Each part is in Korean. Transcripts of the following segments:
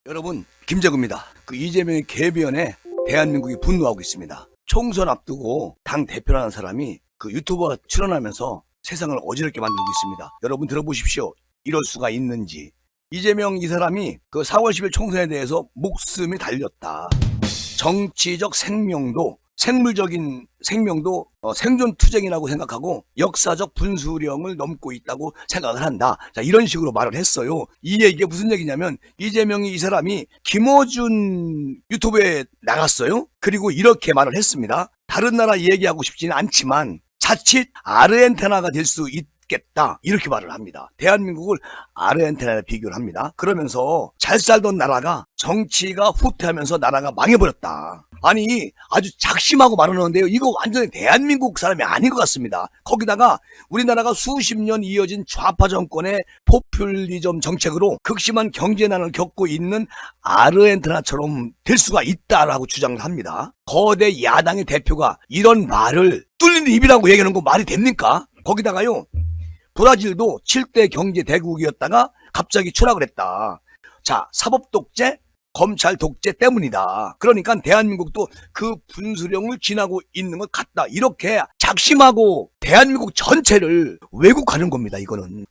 여러분, 김재구입니다. 이재명의 개변에 대한민국이 분노하고 있습니다. 총선 앞두고 당 대표라는 사람이 유튜버가 출연하면서 세상을 어지럽게 만들고 있습니다. 여러분 들어보십시오. 이럴 수가 있는지. 이재명 이 사람이 4월 10일 총선에 대해서 목숨이 달렸다. 정치적 생명도, 생물적인 생명도 생존 투쟁이라고 생각하고 역사적 분수령을 넘고 있다고 생각을 한다. 자, 이런 식으로 말을 했어요. 이게 무슨 얘기냐면 이재명이 이 사람이 김어준 유튜브에 나갔어요. 그리고 이렇게 말을 했습니다. 다른 나라 얘기하고 싶지는 않지만 자칫 아르헨티나가 될 수 있겠다. 이렇게 말을 합니다. 대한민국을 아르헨티나에 비교를 합니다. 그러면서 잘 살던 나라가 정치가 후퇴하면서 나라가 망해버렸다. 아니, 아주 작심하고 말하는데요. 이거 완전히 대한민국 사람이 아닌 것 같습니다. 거기다가 우리나라가 수십 년 이어진 좌파 정권의 포퓰리즘 정책으로 극심한 경제난을 겪고 있는 아르헨티나처럼 될 수가 있다라고 주장을 합니다. 거대 야당의 대표가 이런 말을 뚫린 입이라고 얘기하는 거 말이 됩니까? 거기다가요, 브라질도 7대 경제 대국이었다가 갑자기 추락을 했다. 자, 사법 독재, 검찰 독재 때문이다. 그러니까 대한민국도 그 분수령을 지나고 있는 것 같다. 이렇게 작심하고 대한민국 전체를 왜곡하는 겁니다.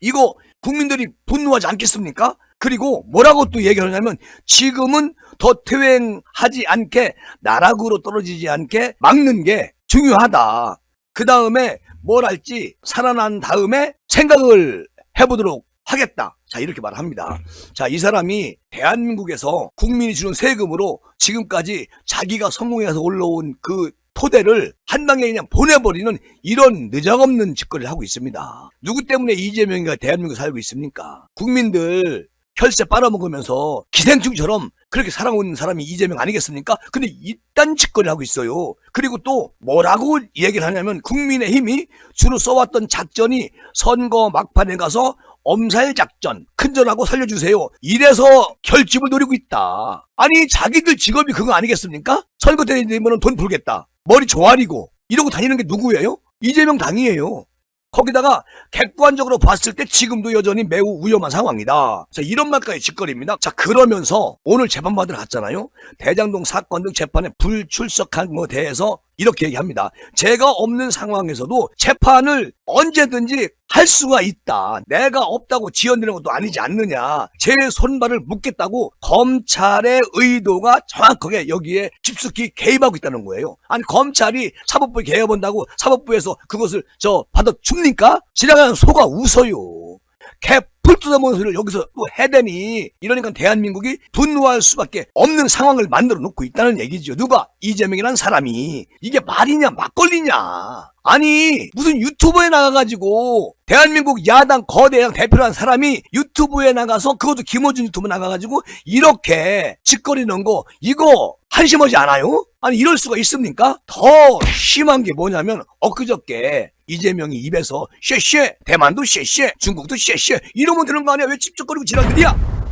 이거 국민들이 분노하지 않겠습니까? 그리고 뭐라고 또 얘기하냐면 지금은 더 퇴행하지 않게, 나락으로 떨어지지 않게 막는 게 중요하다. 그 다음에 뭘 할지 살아난 다음에 생각을 해보도록 하겠다. 자, 이렇게 말합니다. 자, 이 사람이 대한민국에서 국민이 주는 세금으로 지금까지 자기가 성공해서 올라온 그 토대를 한 방에 그냥 보내버리는 이런 느닷없는 짓거리를 하고 있습니다. 누구 때문에 이재명이가 대한민국에 살고 있습니까? 국민들 혈세 빨아먹으면서 기생충처럼 그렇게 살아온 사람이 이재명 아니겠습니까? 근데 이딴 짓거리를 하고 있어요. 그리고 또 뭐라고 얘기를 하냐면 국민의힘이 주로 써왔던 작전이 선거 막판에 가서 엄살작전, 큰절하고 살려주세요. 이래서 결집을 노리고 있다. 아니, 자기들 직업이 그거 아니겠습니까? 선거 때 되면 돈 벌겠다. 머리 조아리고 이러고 다니는 게 누구예요? 이재명 당이에요. 거기다가 객관적으로 봤을 때 지금도 여전히 매우 위험한 상황이다. 자, 이런 말까지 짓거리입니다. 자, 그러면서 오늘 재판받으러 갔잖아요. 대장동 사건 등 재판에 불출석한 것에 대해서 이렇게 얘기합니다. 제가 없는 상황에서도 재판을 언제든지 할 수가 있다. 내가 없다고 지연되는 것도 아니지 않느냐. 제 손발을 묶겠다고 검찰의 의도가 정확하게 여기에 깊숙이 개입하고 있다는 거예요. 아니, 검찰이 사법부에 개입한다고 사법부에서 그것을 받아 줍니까? 지나가는 소가 웃어요. 풀 뜯어먹는 소리를 여기서 또 해대니, 이러니까 대한민국이 분노할 수밖에 없는 상황을 만들어 놓고 있다는 얘기죠. 누가? 이재명이라는 사람이. 이게 말이냐 막걸리냐. 아니, 무슨 유튜브에 나가가지고 대한민국 야당 거대당 대표라는 사람이 유튜브에 나가서, 그것도 김어준 유튜브 나가가지고 이렇게 짓거리는 거, 이거 한심하지 않아요? 아니, 이럴 수가 있습니까? 더 심한 게 뭐냐면 엊그저께 이재명이 입에서 쉐쉐, 대만도 쉐쉐, 중국도 쉐쉐 이러면 되는 거 아니야? 왜 찝쩍거리고 지랄들이야?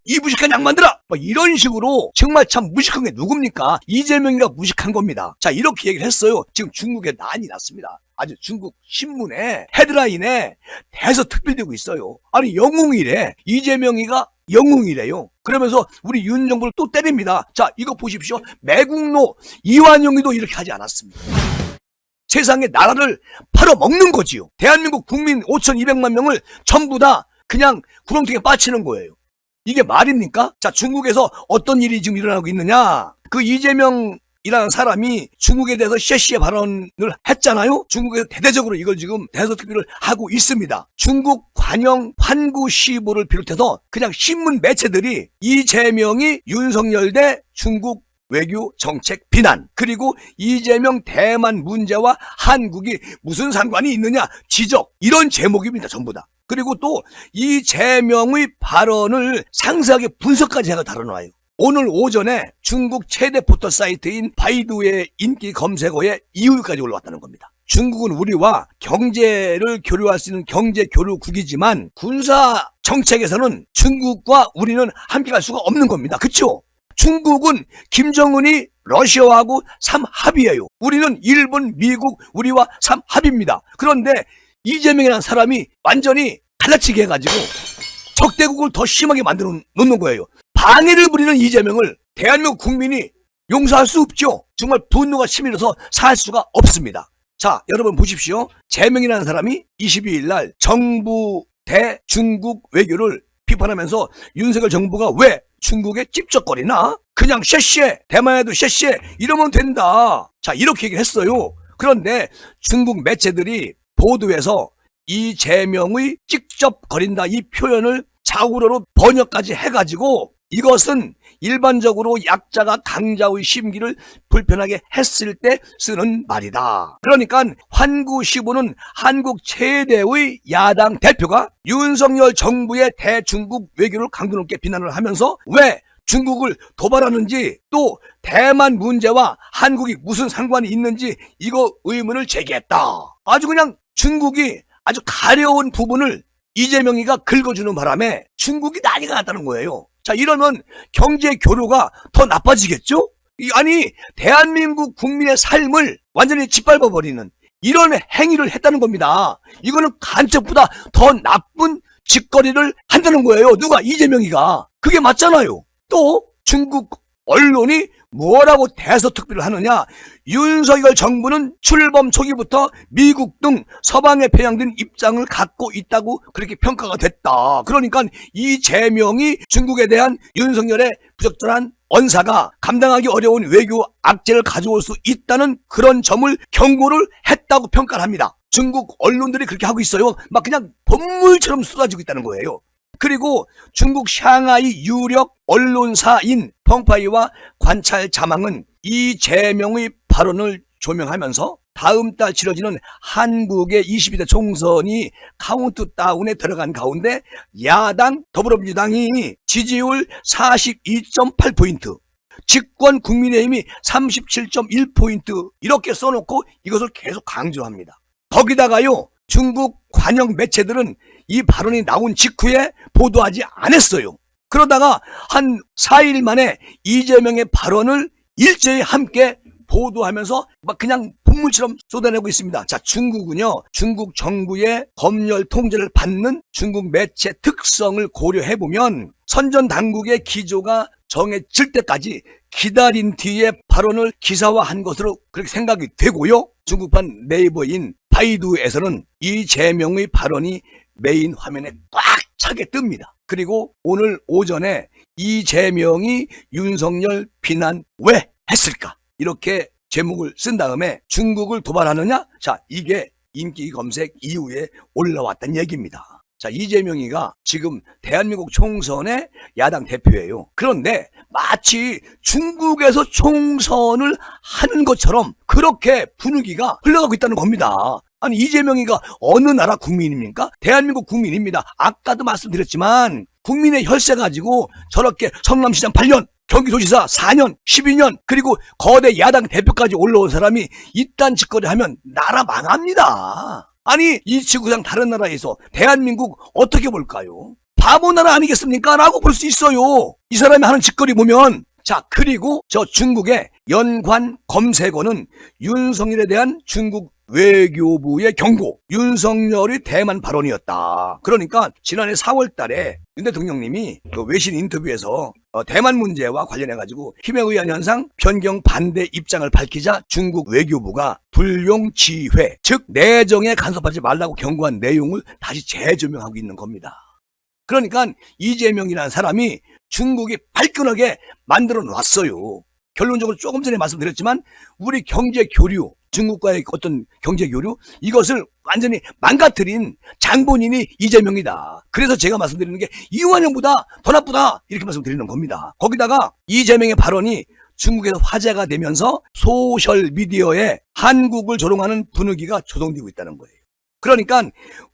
이 무식한 양반들아! 이런 식으로 정말 참 무식한 게 누굽니까? 이재명이가 무식한 겁니다. 자, 이렇게 얘기를 했어요. 지금 중국에 난이 났습니다. 아주 중국 신문에 헤드라인에 대서특필되고 있어요. 아니, 영웅이래. 이재명이가 영웅이래요. 그러면서 우리 윤 정부를 또 때립니다. 자, 이거 보십시오. 매국노 이완용이도 이렇게 하지 않았습니다. 세상에 나라를 팔아먹는 거지요. 대한민국 국민 5,200만 명을 전부 다 그냥 구렁텅이에 빠치는 거예요. 이게 말입니까? 자, 중국에서 어떤 일이 지금 일어나고 있느냐? 이재명이라는 사람이 중국에 대해서 쉐시의 발언을 했잖아요? 중국에서 대대적으로 이걸 지금 대서특필을 하고 있습니다. 중국 관영 환구시보를 비롯해서 그냥 신문 매체들이 이재명이 윤석열 대 중국 외교 정책 비난, 그리고 이재명 대만 문제와 한국이 무슨 상관이 있느냐 지적, 이런 제목입니다. 전부 다. 그리고 또 이재명의 발언을 상세하게 분석까지 해서 다뤄놔요. 오늘 오전에 중국 최대 포털 사이트인 바이두의 인기 검색어에 2위까지 올라왔다는 겁니다. 중국은 우리와 경제를 교류할 수 있는 경제 교류국이지만 군사 정책에서는 중국과 우리는 함께 갈 수가 없는 겁니다. 그렇죠? 중국은 김정은이 러시아하고 삼합이에요. 우리는 일본, 미국, 우리와 삼합입니다. 그런데 이재명이라는 사람이 완전히 갈라치게 해가지고 적대국을 더 심하게 만들어 놓는 거예요. 방해를 부리는 이재명을 대한민국 국민이 용서할 수 없죠. 정말 분노가 치밀어서 살 수가 없습니다. 자, 여러분 보십시오. 재명이라는 사람이 22일 날 정부 대 중국 외교를 비판하면서 윤석열 정부가 왜 중국에 찝쩍거리나? 그냥 쉐쉐, 대만에도 쉐쉐 이러면 된다. 자, 이렇게 얘기를 했어요. 그런데 중국 매체들이 보도에서 이재명의 찝쩍거린다 이 표현을 자우로로 번역까지 해가지고 이것은 일반적으로 약자가 강자의 심기를 불편하게 했을 때 쓰는 말이다. 그러니까 환구시보는 한국 최대의 야당 대표가 윤석열 정부의 대중국 외교를 강도 높게 비난을 하면서 왜 중국을 도발하는지 또 대만 문제와 한국이 무슨 상관이 있는지 이거 의문을 제기했다. 아주 그냥 중국이 아주 가려운 부분을 이재명이가 긁어주는 바람에 중국이 난리가 났다는 거예요. 자, 이러면 경제 교류가 더 나빠지겠죠? 아니, 대한민국 국민의 삶을 완전히 짓밟아버리는 이런 행위를 했다는 겁니다. 이거는 간첩보다 더 나쁜 짓거리를 한다는 거예요. 누가? 이재명이가. 그게 맞잖아요. 또 중국 언론이 뭐라고 대서특필을 하느냐? 윤석열 정부는 출범 초기부터 미국 등 서방에 편향된 입장을 갖고 있다고 그렇게 평가가 됐다. 그러니까 이재명이 중국에 대한 윤석열의 부적절한 언사가 감당하기 어려운 외교 악재를 가져올 수 있다는 그런 점을 경고를 했다고 평가를 합니다. 중국 언론들이 그렇게 하고 있어요. 막 그냥 본물처럼 쏟아지고 있다는 거예요. 그리고 중국 샹하이 유력 언론사인 펑파이와 관찰 자망은 이재명의 발언을 조명하면서 다음 달 치러지는 한국의 22대 총선이 카운트다운에 들어간 가운데 야당 더불어민주당이 지지율 42.8포인트, 집권 국민의힘이 37.1포인트 이렇게 써놓고 이것을 계속 강조합니다. 거기다가요, 중국 관영 매체들은 이 발언이 나온 직후에 보도하지 않았어요. 그러다가 한 4일 만에 이재명의 발언을 일제히 함께 보도하면서 막 그냥 본물처럼 쏟아내고 있습니다. 자, 중국은요, 중국 정부의 검열 통제를 받는 중국 매체 특성을 고려해보면 선전 당국의 기조가 정해질 때까지 기다린 뒤에 발언을 기사화한 것으로 그렇게 생각이 되고요. 중국판 네이버인 바이두에서는 이재명의 발언이 메인 화면에 꽉 차게 뜹니다. 그리고 오늘 오전에 이재명이 윤석열 비난 왜 했을까? 이렇게 제목을 쓴 다음에 중국을 도발하느냐? 자, 이게 인기 검색 이후에 올라왔다는 얘기입니다. 자, 이재명이가 지금 대한민국 총선의 야당 대표예요. 그런데 마치 중국에서 총선을 하는 것처럼 그렇게 분위기가 흘러가고 있다는 겁니다. 아니, 이재명이가 어느 나라 국민입니까? 대한민국 국민입니다. 아까도 말씀드렸지만 국민의 혈세 가지고 저렇게 성남시장 8년, 경기도지사 4년, 12년, 그리고 거대 야당 대표까지 올라온 사람이 이딴 짓거리 하면 나라 망합니다. 아니, 이 지구상 다른 나라에서 대한민국 어떻게 볼까요? 바보 나라 아니겠습니까? 라고 볼 수 있어요. 이 사람이 하는 짓거리 보면. 자, 그리고 저 중국의 연관 검색어는 윤석열에 대한 중국 외교부의 경고, 윤석열의 대만 발언이었다. 그러니까 지난해 4월 달에 윤 대통령님이 그 외신 인터뷰에서 대만 문제와 관련해가지고 힘에 의한 현상 변경 반대 입장을 밝히자 중국 외교부가 불용지회, 즉 내정에 간섭하지 말라고 경고한 내용을 다시 재조명하고 있는 겁니다. 그러니까 이재명이라는 사람이 중국이 발끈하게 만들어 놨어요. 결론적으로 조금 전에 말씀드렸지만 우리 경제 교류, 중국과의 어떤 경제 교류, 이것을 완전히 망가뜨린 장본인이 이재명이다. 그래서 제가 말씀드리는 게 이완영보다 더 나쁘다 이렇게 말씀드리는 겁니다. 거기다가 이재명의 발언이 중국에서 화제가 되면서 소셜미디어에 한국을 조롱하는 분위기가 조성되고 있다는 거예요. 그러니까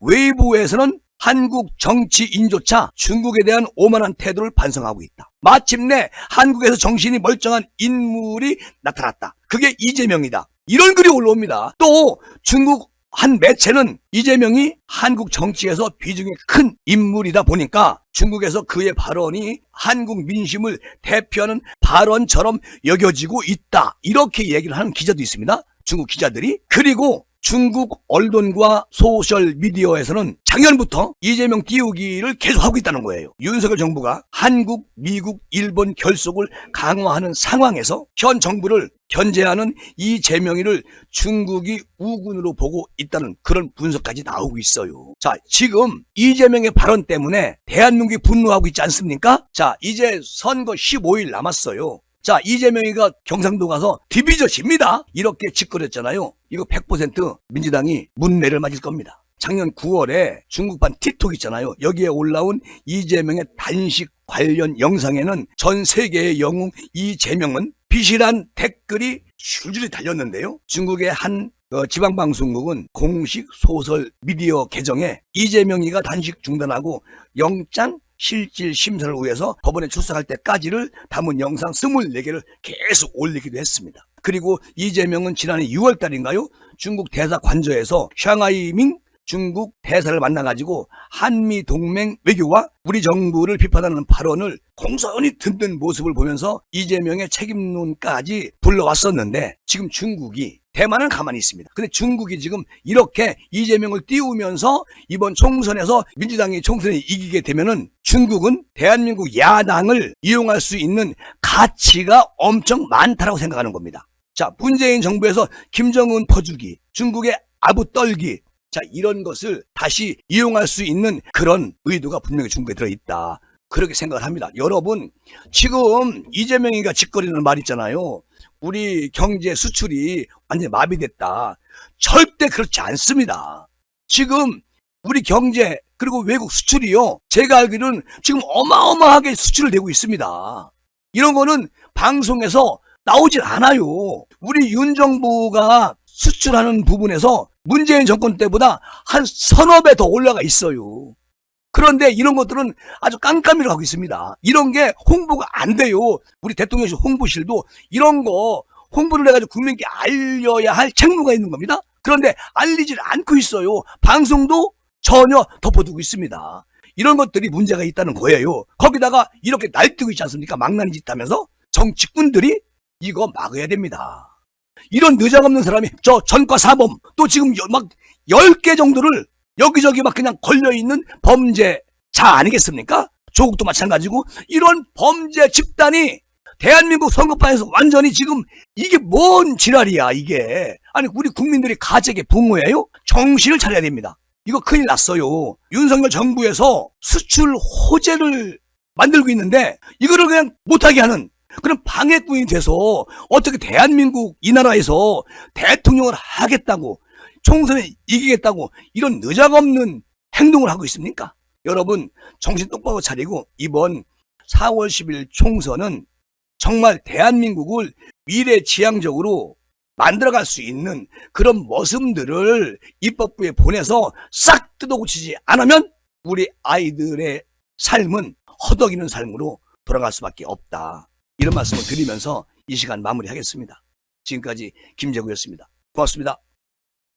외부에서는 한국 정치인조차 중국에 대한 오만한 태도를 반성하고 있다. 마침내 한국에서 정신이 멀쩡한 인물이 나타났다. 그게 이재명이다. 이런 글이 올라옵니다. 또 중국 한 매체는 이재명이 한국 정치에서 비중이 큰 인물이다 보니까 중국에서 그의 발언이 한국 민심을 대표하는 발언처럼 여겨지고 있다. 이렇게 얘기를 하는 기자도 있습니다. 중국 기자들이. 그리고 중국 언론과 소셜미디어에서는 작년부터 이재명 띄우기를 계속하고 있다는 거예요. 윤석열 정부가 한국, 미국, 일본 결속을 강화하는 상황에서 현 정부를 견제하는 이재명이를 중국이 우군으로 보고 있다는 그런 분석까지 나오고 있어요. 자, 지금 이재명의 발언 때문에 대한민국이 분노하고 있지 않습니까? 자, 이제 선거 15일 남았어요. 자, 이재명이가 경상도 가서 디비져집니다. 이렇게 짓거렸잖아요. 이거 100% 민주당이 문매를 맞을 겁니다. 작년 9월에 중국판 틱톡 있잖아요. 여기에 올라온 이재명의 단식 관련 영상에는 전 세계의 영웅 이재명은 비실한 댓글이 줄줄이 달렸는데요. 중국의 한 지방방송국은 공식 소설 미디어 계정에 이재명이가 단식 중단하고 영장 실질 심사를 위해서 법원에 출석할 때까지를 담은 영상 24개를 계속 올리기도 했습니다. 그리고 이재명은 지난해 6월 달인가요? 중국 대사 관저에서 샹하이밍 중국 대사를 만나가지고 한미동맹 외교와 우리 정부를 비판하는 발언을 공손히 듣는 모습을 보면서 이재명의 책임론까지 불러왔었는데 지금 중국이 대만은 가만히 있습니다. 근데 중국이 지금 이렇게 이재명을 띄우면서 이번 총선에서 민주당이 총선에 이기게 되면은 중국은 대한민국 야당을 이용할 수 있는 가치가 엄청 많다라고 생각하는 겁니다. 자, 문재인 정부에서 김정은 퍼주기, 중국의 아부 떨기, 자, 이런 것을 다시 이용할 수 있는 그런 의도가 분명히 중국에 들어있다. 그렇게 생각을 합니다. 여러분, 지금 이재명이가 짓거리는 말 있잖아요. 우리 경제 수출이 완전히 마비됐다. 절대 그렇지 않습니다. 지금 우리 경제 그리고 외국 수출이요. 제가 알기로는 지금 어마어마하게 수출을 되고 있습니다. 이런 거는 방송에서 나오질 않아요. 우리 윤 정부가 수출하는 부분에서 문재인 정권 때보다 한 서너 배 더 올라가 있어요. 그런데 이런 것들은 아주 깜깜이를 하고 있습니다. 이런 게 홍보가 안 돼요. 우리 대통령실 홍보실도 이런 거 홍보를 해가지고 국민께 알려야 할 책무가 있는 겁니다. 그런데 알리질 않고 있어요. 방송도 전혀 덮어두고 있습니다. 이런 것들이 문제가 있다는 거예요. 거기다가 이렇게 날뛰고 있지 않습니까? 망나니 짓 하면서 정치꾼들이 이거 막아야 됩니다. 이런 느장없는 사람이 저 전과 사범 또 지금 막 10개 정도를 여기저기 막 그냥 걸려있는 범죄자 아니겠습니까? 조국도 마찬가지고 이런 범죄 집단이 대한민국 선거판에서 완전히 지금 이게 뭔 지랄이야 이게. 아니 우리 국민들이 가책의 부모예요? 정신을 차려야 됩니다. 이거 큰일 났어요. 윤석열 정부에서 수출 호재를 만들고 있는데 이거를 그냥 못하게 하는 그런 방해꾼이 돼서 어떻게 대한민국 이 나라에서 대통령을 하겠다고 총선에 이기겠다고 이런 느작없는 행동을 하고 있습니까? 여러분 정신 똑바로 차리고 이번 4월 10일 총선은 정말 대한민국을 미래지향적으로 만들어갈 수 있는 그런 모습들을 입법부에 보내서 싹 뜯어고치지 않으면 우리 아이들의 삶은 허덕이는 삶으로 돌아갈 수밖에 없다. 이런 말씀을 드리면서 이 시간 마무리하겠습니다. 지금까지 김재구였습니다. 고맙습니다.